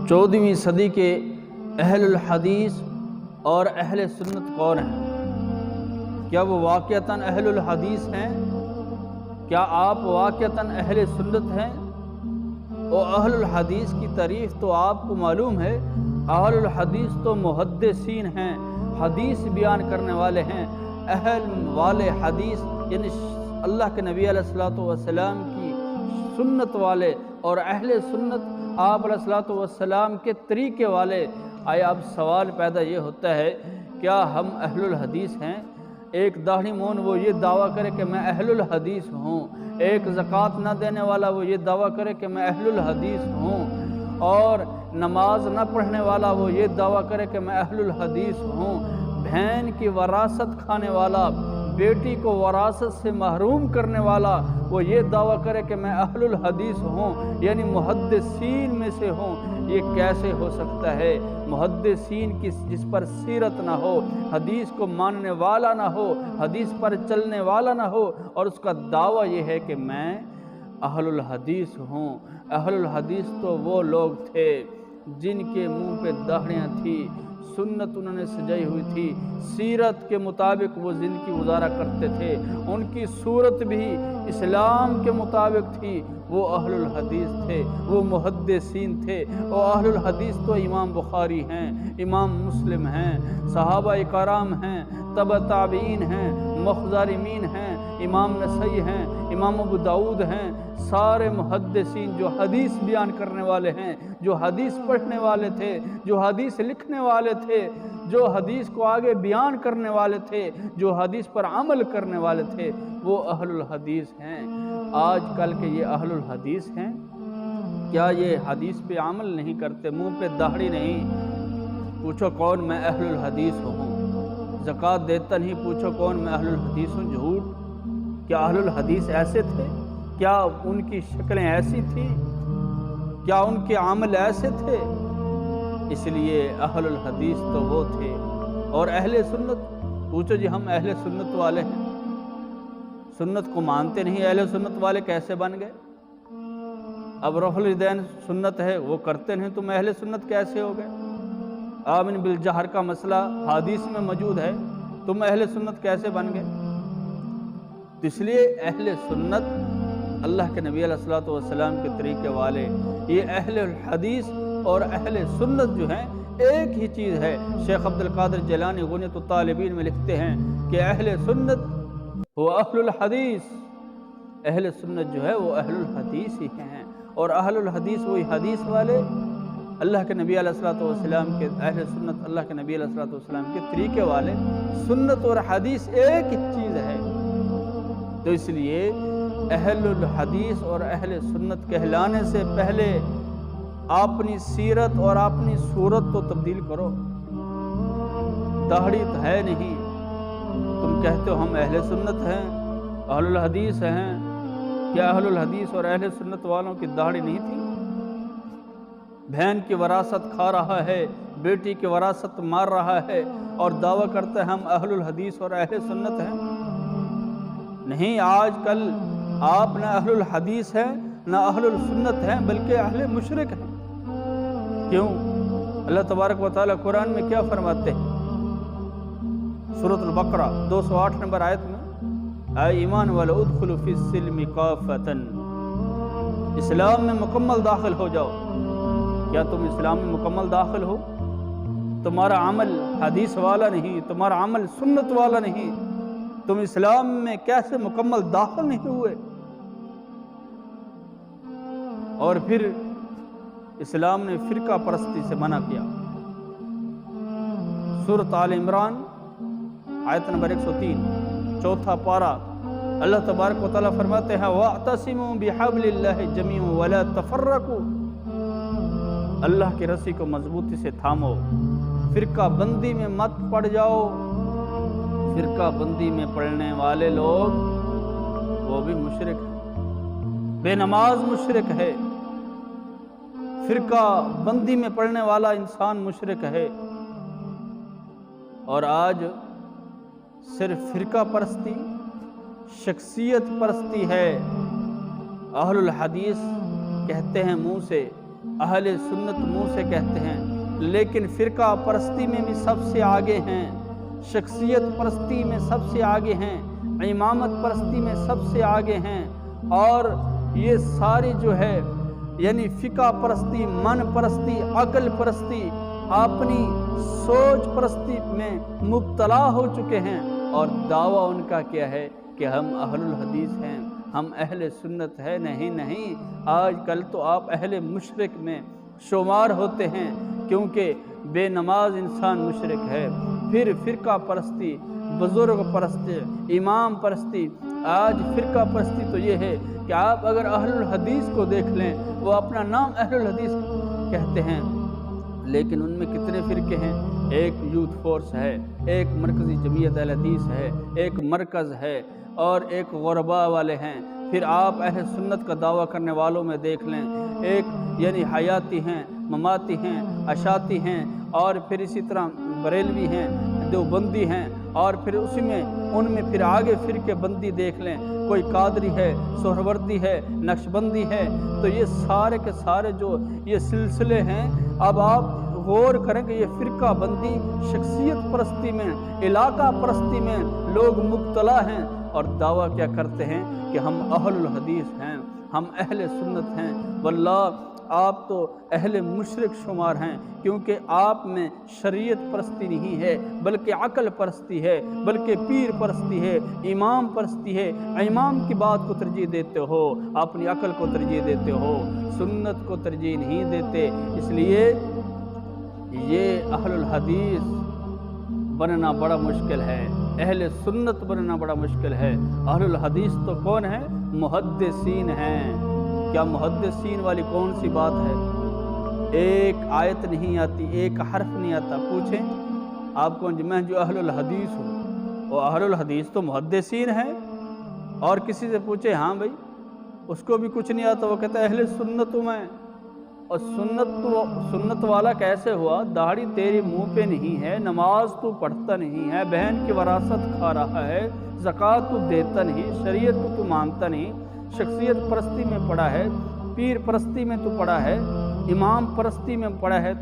14ویں صدی کے اہل الحدیث اور اہل سنت کون ہیں؟ کیا وہ واقعتاً اہل الحدیث ہیں؟ کیا آپ واقعتاً اہل سنت ہیں؟ اور اہل الحدیث کی تعریف تو آپ کو معلوم ہے، اہل الحدیث تو محدثین ہیں، حدیث بیان کرنے والے ہیں۔ اہل والے حدیث یعنی اللہ کے نبی علیہ الصلوۃ والسلام کی سنت والے، اور اہل سنت آپ علیہ الصلوۃ والسلام کے طریقے والے۔ آیا اب سوال پیدا یہ ہوتا ہے، کیا ہم اہل الحدیث ہیں؟ ایک داڑھی مون وہ یہ دعویٰ کرے کہ میں اہل الحدیث ہوں، ایک زکوٰۃ نہ دینے والا وہ یہ دعویٰ کرے کہ میں اہل الحدیث ہوں، اور نماز نہ پڑھنے والا وہ یہ دعویٰ کرے کہ میں اہل الحدیث ہوں، بہن کی وراثت کھانے والا، بیٹی کو وراثت سے محروم کرنے والا وہ یہ دعویٰ کرے کہ میں اہل الحدیث ہوں، یعنی محدثین میں سے ہوں۔ یہ کیسے ہو سکتا ہے؟ محدثین جس پر سیرت نہ ہو، حدیث کو ماننے والا نہ ہو، حدیث پر چلنے والا نہ ہو، اور اس کا دعویٰ یہ ہے کہ میں اہل الحدیث ہوں۔ اہل الحدیث تو وہ لوگ تھے جن کے منہ پہ داڑھیاں تھیں، سنت انہوں نے سجائی ہوئی تھی، سیرت کے مطابق وہ زندگی گزارا کرتے تھے، ان کی صورت بھی اسلام کے مطابق تھی۔ وہ اہل الحدیث تھے، وہ محدثین تھے۔ اور اہل الحدیث تو امام بخاری ہیں، امام مسلم ہیں، صحابہ کرام ہیں، تبع تابعین ہیں، مخزرمین ہیں، امام نسائی ہیں، امام ابو داؤد ہیں۔ سارے محدثین جو حدیث بیان کرنے والے ہیں، جو حدیث پڑھنے والے تھے، جو حدیث لکھنے والے تھے، جو حدیث کو آگے بیان کرنے والے تھے، جو حدیث پر عمل کرنے والے تھے، وہ اہل الحدیث ہیں۔ آج کل کے یہ اہل الحدیث ہیں؟ کیا یہ حدیث پہ عمل نہیں کرتے؟ منہ پہ داڑھی نہیں؟ پوچھو کون میں اہل الحدیث ہوں؟ زکوٰۃ دیتا نہیں، پوچھو کون میں اہل الحدیث ہوں؟ جھوٹ۔ کیا اہل الحدیث ایسے تھے؟ کیا ان کی شکلیں ایسی تھیں؟ کیا ان کے عمل ایسے تھے؟ اس لیے اہل الحدیث تو وہ تھے۔ اور اہل سنت، پوچھو جی ہم اہل سنت والے ہیں، سنت کو مانتے نہیں، اہل سنت والے کیسے بن گئے؟ اب رفع الیدین سنت ہے وہ کرتے نہیں، تم اہل سنت کیسے ہو گئے؟ آمن بالجہر کا مسئلہ حدیث میں موجود ہے، تم اہل سنت کیسے بن گئے؟ اس لیے اہل سنت اللہ کے نبی علیہ الصلوۃ والسلام کے طریقے والے، یہ اہل الحدیث اور اہل سنت جو ہیں ایک ہی چیز ہے۔ شیخ عبد القادر جیلانی غنیۃ الطالبین میں لکھتے ہیں کہ اہل سنت وہ اہل الحدیث، اہل سنت جو ہے وہ اہل الحدیث ہی ہیں، اور اہل الحدیث وہی حدیث والے، اللہ کے نبی علیہ الصلوۃ والسلام کے اہل سنت، اللہ کے نبی علیہ الصلوۃ والسلام کے طریقے والے۔ سنت اور حدیث ایک ہی چیز ہے۔ تو اس لیے اہل الحدیث اور اہل سنت کہلانے سے پہلے اپنی سیرت اور اپنی صورت تو تبدیل کرو۔ داڑھی تو ہے نہیں، تم کہتے ہو ہم اہل سنت ہیں، اہل الحدیث ہیں۔ کیا اہل الحدیث اور اہل سنت والوں کی داڑھی نہیں تھی؟ بہن کی وراثت کھا رہا ہے، بیٹی کی وراثت مار رہا ہے، اور دعویٰ کرتا ہے ہم اہل الحدیث اور اہل سنت ہیں؟ نہیں، آج کل آپ نہ اہل الحدیث ہیں نہ اہل السنت ہیں، بلکہ اہل مشرک ہیں۔ کیوں؟ اللہ تبارک و تعالیٰ قرآن میں کیا فرماتے ہیں؟ سورۃ البقرہ 208 نمبر آیت میں، اے ایمان والو ادخلوا فی السلم کافۃ، اسلام میں مکمل داخل ہو جاؤ۔ کیا تم اسلام میں مکمل داخل ہو؟ تمہارا عمل حدیث والا نہیں، تمہارا عمل سنت والا نہیں، تم اسلام میں کیسے مکمل داخل نہیں ہوئے؟ اور پھر اسلام نے فرقہ پرستی سے منع کیا۔ سورۃ آل عمران آیت نمبر 103، چوتھا پارہ، اللہ تبارک و تعالیٰ فرماتے ہیں وَاعْتَصِمُوا بِحَبْلِ اللَّهِ جَمِيعًا وَلَا تَفَرَّقُوا، اللہ کی رسی کو مضبوطی سے تھامو، فرقہ بندی میں مت پڑ جاؤ۔ فرقہ بندی میں پڑھنے والے لوگ وہ بھی مشرک ہیں، بے نماز مشرک ہے، فرقہ بندی میں پڑھنے والا انسان مشرک ہے۔ اور آج صرف فرقہ پرستی، شخصیت پرستی ہے۔ اہل الحدیث کہتے ہیں منہ سے اہل سنت منہ سے کہتے ہیں، لیکن فرقہ پرستی میں بھی سب سے آگے ہیں، شخصیت پرستی میں سب سے آگے ہیں، امامت پرستی میں سب سے آگے ہیں، اور یہ ساری جو ہے یعنی فقہ پرستی، من پرستی، عقل پرستی، اپنی سوچ پرستی میں مبتلا ہو چکے ہیں، اور دعویٰ ان کا کیا ہے کہ ہم اہل الحدیث ہیں، ہم اہل سنت ہے۔ نہیں، آج کل تو آپ اہل مشرک میں شمار ہوتے ہیں، کیونکہ بے نماز انسان مشرک ہے۔ پھر فرقہ پرستی، بزرگ پرستی، امام پرستی۔ آج فرقہ پرستی تو یہ ہے کہ آپ اگر اہل الحدیث کو دیکھ لیں، وہ اپنا نام اہل الحدیث کہتے ہیں، لیکن ان میں کتنے فرقے ہیں؟ ایک یوتھ فورس ہے، ایک مرکزی جمعیت اہل حدیث ہے، ایک مرکز ہے، اور ایک غرباء والے ہیں۔ پھر آپ اہل سنت کا دعویٰ کرنے والوں میں دیکھ لیں، ایک یعنی حیاتی ہیں، مماتی ہیں، اشاتی ہیں، اور پھر اسی طرح بریلوی ہیں، دیوبندی ہیں، اور پھر اسی میں ان میں پھر آگے فرقے بندی دیکھ لیں، کوئی قادری ہے، سہروردی ہے، نقشبندی ہے۔ تو یہ سارے کے سارے جو یہ سلسلے ہیں، اب آپ غور کریں کہ یہ فرقہ بندی، شخصیت پرستی میں، علاقہ پرستی میں لوگ مبتلا ہیں، اور دعویٰ کیا کرتے ہیں کہ ہم اہل الحدیث ہیں، ہم اہل سنت ہیں۔ واللہ آپ تو اہل مشرک شمار ہیں، کیونکہ آپ میں شریعت پرستی نہیں ہے، بلکہ عقل پرستی ہے، بلکہ پیر پرستی ہے، امام پرستی ہے۔ امام کی بات کو ترجیح دیتے ہو، اپنی عقل کو ترجیح دیتے ہو، سنت کو ترجیح نہیں دیتے۔ اس لیے یہ اہل الحدیث بننا بڑا مشکل ہے، اہل سنت بننا بڑا مشکل ہے۔ اہل الحدیث تو کون ہے؟ محدثین ہیں۔ کیا محدثین والی کون سی بات ہے؟ ایک آیت نہیں آتی، ایک حرف نہیں آتا۔ پوچھیں آپ کو، میں جو اہل الحدیث ہوں، وہ اہل الحدیث تو محدثین ہیں، اور کسی سے پوچھے ہاں بھائی اس کو بھی کچھ نہیں آتا، وہ کہتا ہے اہل سنت ہوں میں۔ اور سنت والا کیسے ہوا؟ داڑھی تیری منہ پہ نہیں ہے، نماز تو پڑھتا نہیں ہے، بہن کی وراثت کھا رہا ہے، زکوٰۃ تو دیتا نہیں، شریعت کو تو مانتا نہیں، شخصیت پرستی میں پڑا ہے، پیر پرستی میں تو پڑا ہے، امام پرستی میں پڑا ہے،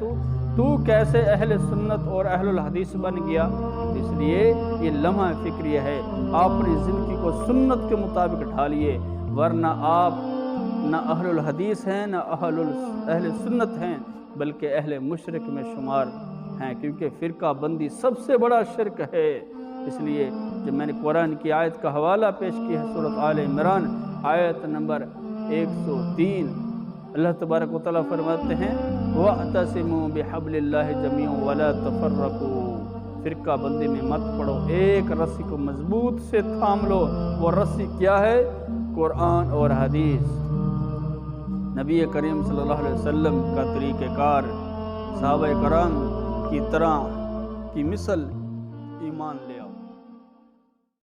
تو کیسے اہل سنت اور اہل الحدیث بن گیا؟ اس لیے یہ لمحہ فکریہ ہے، آپ اپنی زندگی کو سنت کے مطابق ڈھالیے، ورنہ آپ نہ اہل الحدیث ہیں، نہ اہل سنت ہیں، بلکہ اہل مشرک میں شمار ہیں، کیونکہ فرقہ بندی سب سے بڑا شرک ہے۔ اس لیے جب میں نے قرآن کی آیت کا حوالہ پیش کیا ہے، سورۃ آل عمران آیت نمبر 103، اللہ تبارک و تعالیٰ فرماتے ہیں وَاعْتَصِمُوا بِحَبْلِ اللَّهِ جَمِيعًا وَلَا تَفَرَّقُوا، فرقہ بندی میں مت پڑو، ایک رسی کو مضبوط سے تھام لو۔ وہ رسی کیا ہے؟ قرآن اور حدیث، نبی کریم صلی اللہ علیہ وسلم کا طریقہ کار، صحابہ کرام کی طرح کی مثل ایمان لے آؤ۔